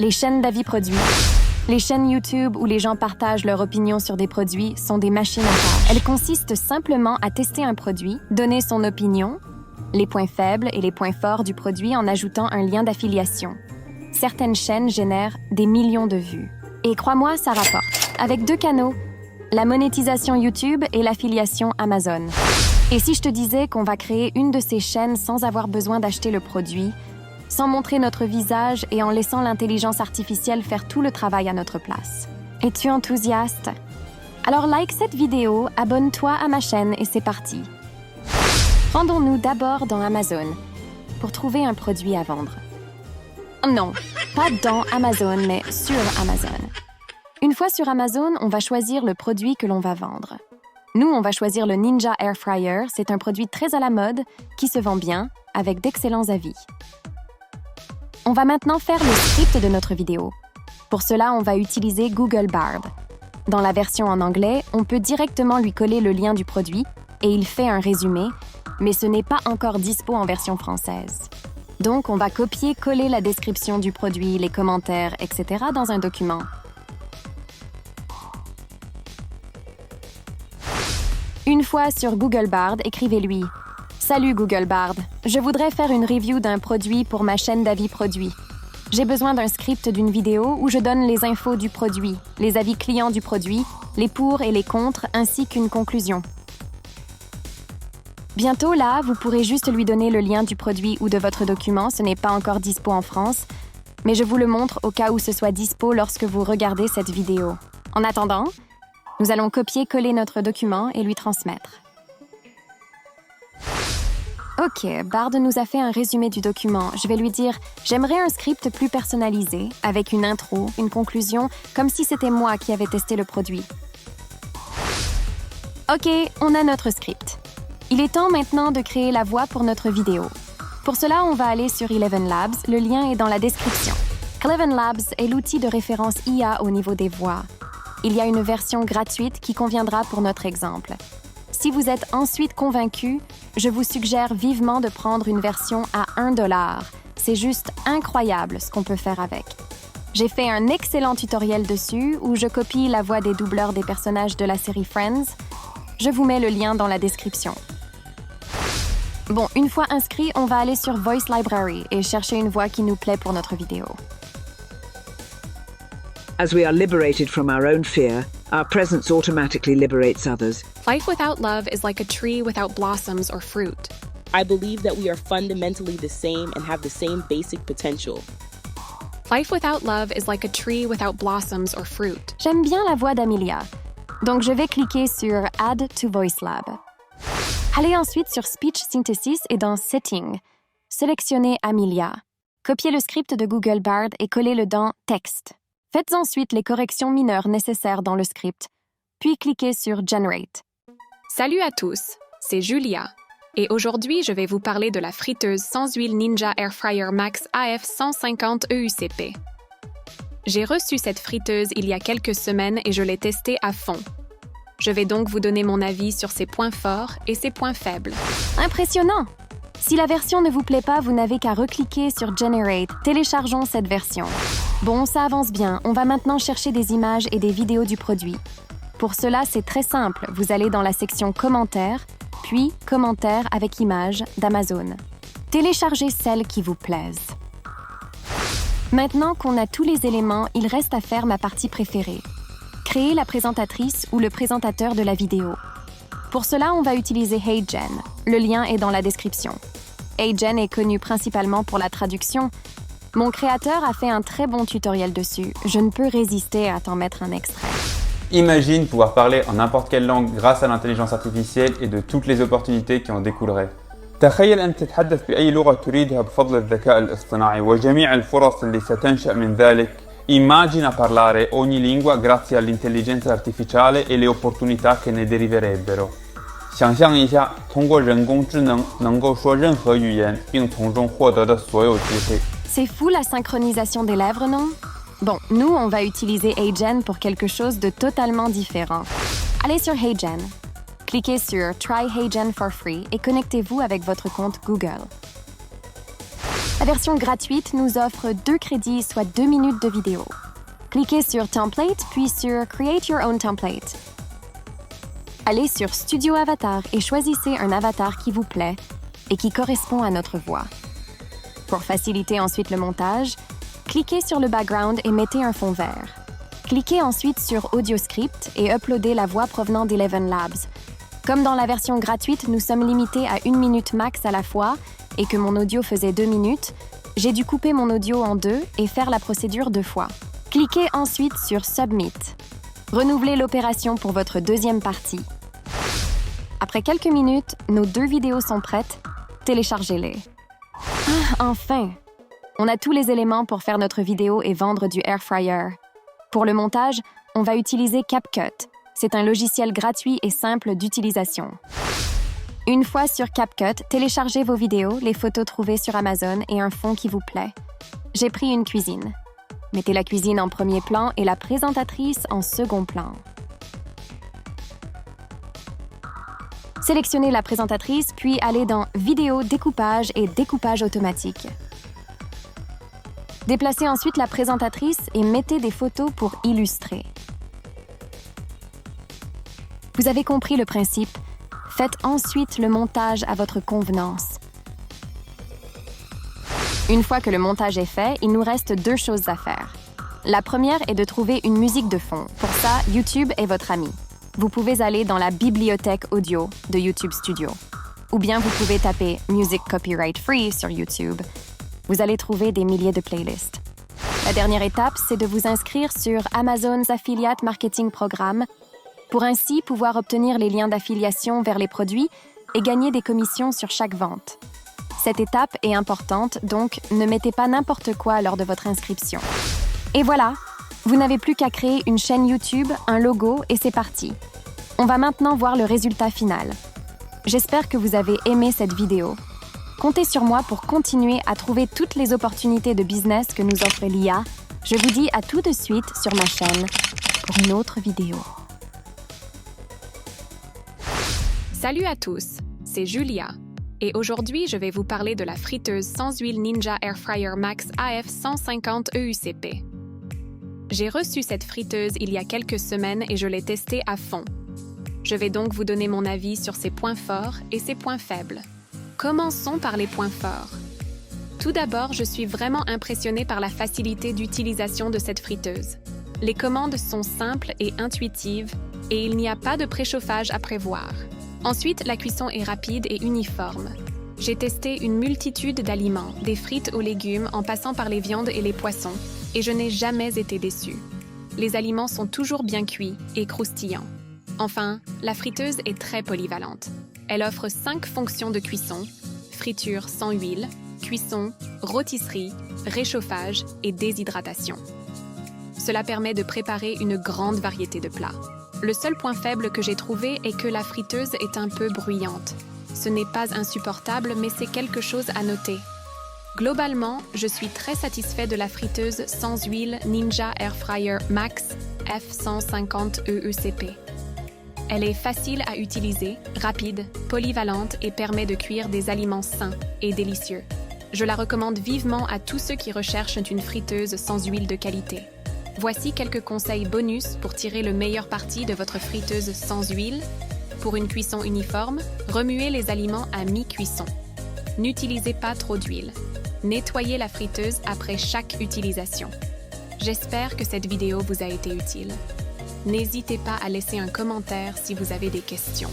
Les chaînes d'avis produits. Les chaînes YouTube où les gens partagent leur opinion sur des produits sont des machines à tâches. Elles consistent simplement à tester un produit, donner son opinion, les points faibles et les points forts du produit en ajoutant un lien d'affiliation. Certaines chaînes génèrent des millions de vues. Et crois-moi, ça rapporte. Avec 2 canaux, la monétisation YouTube et l'affiliation Amazon. Et si je te disais qu'on va créer une de ces chaînes sans avoir besoin d'acheter le produit, sans montrer notre visage et en laissant l'intelligence artificielle faire tout le travail à notre place? Es-tu enthousiaste? Alors like cette vidéo, abonne-toi à ma chaîne et c'est parti. Rendons-nous d'abord dans Amazon pour trouver un produit à vendre. Non, pas dans Amazon, mais sur Amazon. Une fois sur Amazon, on va choisir le produit que l'on va vendre. Nous, on va choisir le Ninja Air Fryer. C'est un produit très à la mode, qui se vend bien, avec d'excellents avis. On va maintenant faire le script de notre vidéo. Pour cela, on va utiliser Google Bard. Dans la version en anglais, on peut directement lui coller le lien du produit et il fait un résumé, mais ce n'est pas encore dispo en version française. Donc, on va copier-coller la description du produit, les commentaires, etc. dans un document. Une fois sur Google Bard, écrivez-lui « Salut Google Bard, je voudrais faire une review d'un produit pour ma chaîne d'avis produits. J'ai besoin d'un script d'une vidéo où je donne les infos du produit, les avis clients du produit, les pour et les contre, ainsi qu'une conclusion. » Bientôt là, vous pourrez juste lui donner le lien du produit ou de votre document, ce n'est pas encore dispo en France, mais je vous le montre au cas où ce soit dispo lorsque vous regardez cette vidéo. En attendant, nous allons copier-coller notre document et lui transmettre. Ok, Bard nous a fait un résumé du document. Je vais lui dire « J'aimerais un script plus personnalisé, avec une intro, une conclusion, comme si c'était moi qui avais testé le produit. » Ok, on a notre script. Il est temps maintenant de créer la voix pour notre vidéo. Pour cela, on va aller sur Eleven Labs. Le lien est dans la description. Eleven Labs est l'outil de référence IA au niveau des voix. Il y a une version gratuite qui conviendra pour notre exemple. Si vous êtes ensuite convaincu, je vous suggère vivement de prendre une version à $1. C'est juste incroyable ce qu'on peut faire avec. J'ai fait un excellent tutoriel dessus où je copie la voix des doubleurs des personnages de la série Friends. Je vous mets le lien dans la description. Bon, une fois inscrit, on va aller sur Voice Library et chercher une voix qui nous plaît pour notre vidéo. As we are liberated from our own fear, our presence automatically liberates others. Life without love is like a tree without blossoms or fruit. I believe that we are fundamentally the same and have the same basic potential. Life without love is like a tree without blossoms or fruit. J'aime bien la voix d'Amelia, donc je vais cliquer sur Add to Voice Lab. Allez ensuite sur Speech Synthesis et dans Settings, sélectionnez Amelia. Copiez le script de Google Bard et collez-le dans Texte. Faites ensuite les corrections mineures nécessaires dans le script, puis cliquez sur Generate. Salut à tous, c'est Julia. Et aujourd'hui, je vais vous parler de la friteuse sans huile Ninja Air Fryer Max AF 150 EUCP. J'ai reçu cette friteuse il y a quelques semaines et je l'ai testée à fond. Je vais donc vous donner mon avis sur ses points forts et ses points faibles. Impressionnant! Si la version ne vous plaît pas, vous n'avez qu'à recliquer sur Generate. Téléchargeons cette version. Bon, ça avance bien. On va maintenant chercher des images et des vidéos du produit. Pour cela, c'est très simple. Vous allez dans la section Commentaires, puis Commentaires avec images d'Amazon. Téléchargez celles qui vous plaisent. Maintenant qu'on a tous les éléments, il reste à faire ma partie préférée. Créer la présentatrice ou le présentateur de la vidéo. Pour cela, on va utiliser HeyGen. Le lien est dans la description. HeyGen est connu principalement pour la traduction. Mon créateur a fait un très bon tutoriel dessus. Je ne peux résister à t'en mettre un extrait. Imagine pouvoir parler en n'importe quelle langue grâce à l'intelligence artificielle et de toutes les opportunités qui en découleraient. تخيل أن تتحدث بأي لغة تريدها بفضل الذكاء الاصطناعي وجميع الفرص اللي ستنشأ من ذلك. Immagina parlare ogni lingua grazie all'intelligenza artificiale e le opportunità che ne deriverebbero. 想象一下，通过人工智能能够说任何语言，并从中获得的所有机会。 C'est fou la synchronisation des lèvres, non? Bon, nous, on va utiliser HeyGen pour quelque chose de totalement différent. Allez sur HeyGen. Cliquez sur Try HeyGen for free et connectez-vous avec votre compte Google. La version gratuite nous offre 2 crédits, soit 2 minutes de vidéo. Cliquez sur Template, puis sur Create Your Own Template. Allez sur Studio Avatar et choisissez un avatar qui vous plaît et qui correspond à notre voix. Pour faciliter ensuite le montage, cliquez sur le background et mettez un fond vert. Cliquez ensuite sur Audio Script et uploadez la voix provenant d'Eleven Labs. Comme dans la version gratuite, nous sommes limités à 1 minute max à la fois et que mon audio faisait 2 minutes, j'ai dû couper mon audio en 2 et faire la procédure 2 fois. Cliquez ensuite sur Submit. Renouvelez l'opération pour votre deuxième partie. Après quelques minutes, nos 2 vidéos sont prêtes. Téléchargez-les. Ah, enfin! On a tous les éléments pour faire notre vidéo et vendre du air fryer. Pour le montage, on va utiliser CapCut. C'est un logiciel gratuit et simple d'utilisation. Une fois sur CapCut, téléchargez vos vidéos, les photos trouvées sur Amazon et un fond qui vous plaît. J'ai pris une cuisine. Mettez la cuisine en premier plan et la présentatrice en second plan. Sélectionnez la présentatrice, puis allez dans Vidéo, découpage et découpage automatique. Déplacez ensuite la présentatrice et mettez des photos pour illustrer. Vous avez compris le principe. Faites ensuite le montage à votre convenance. Une fois que le montage est fait, il nous reste 2 choses à faire. La première est de trouver une musique de fond. Pour ça, YouTube est votre ami. Vous pouvez aller dans la bibliothèque audio de YouTube Studio. Ou bien vous pouvez taper « Music Copyright Free » sur YouTube. Vous allez trouver des milliers de playlists. La dernière étape, c'est de vous inscrire sur Amazon's Affiliate Marketing Programme pour ainsi pouvoir obtenir les liens d'affiliation vers les produits et gagner des commissions sur chaque vente. Cette étape est importante, donc ne mettez pas n'importe quoi lors de votre inscription. Et voilà, vous n'avez plus qu'à créer une chaîne YouTube, un logo et c'est parti. On va maintenant voir le résultat final. J'espère que vous avez aimé cette vidéo. Comptez sur moi pour continuer à trouver toutes les opportunités de business que nous offre l'IA. Je vous dis à tout de suite sur ma chaîne pour une autre vidéo. Salut à tous, c'est Julia. Et aujourd'hui, je vais vous parler de la friteuse sans huile Ninja Air Fryer Max AF 150 EUCP. J'ai reçu cette friteuse il y a quelques semaines et je l'ai testée à fond. Je vais donc vous donner mon avis sur ses points forts et ses points faibles. Commençons par les points forts. Tout d'abord, je suis vraiment impressionnée par la facilité d'utilisation de cette friteuse. Les commandes sont simples et intuitives et il n'y a pas de préchauffage à prévoir. Ensuite, la cuisson est rapide et uniforme. J'ai testé une multitude d'aliments, des frites aux légumes en passant par les viandes et les poissons, et je n'ai jamais été déçue. Les aliments sont toujours bien cuits et croustillants. Enfin, la friteuse est très polyvalente. Elle offre 5 fonctions de cuisson: friture sans huile, cuisson, rôtisserie, réchauffage et déshydratation. Cela permet de préparer une grande variété de plats. Le seul point faible que j'ai trouvé est que la friteuse est un peu bruyante. Ce n'est pas insupportable, mais c'est quelque chose à noter. Globalement, je suis très satisfait de la friteuse sans huile Ninja Air Fryer Max F150 EUCP. Elle est facile à utiliser, rapide, polyvalente et permet de cuire des aliments sains et délicieux. Je la recommande vivement à tous ceux qui recherchent une friteuse sans huile de qualité. Voici quelques conseils bonus pour tirer le meilleur parti de votre friteuse sans huile. Pour une cuisson uniforme, remuez les aliments à mi-cuisson. N'utilisez pas trop d'huile. Nettoyez la friteuse après chaque utilisation. J'espère que cette vidéo vous a été utile. N'hésitez pas à laisser un commentaire si vous avez des questions.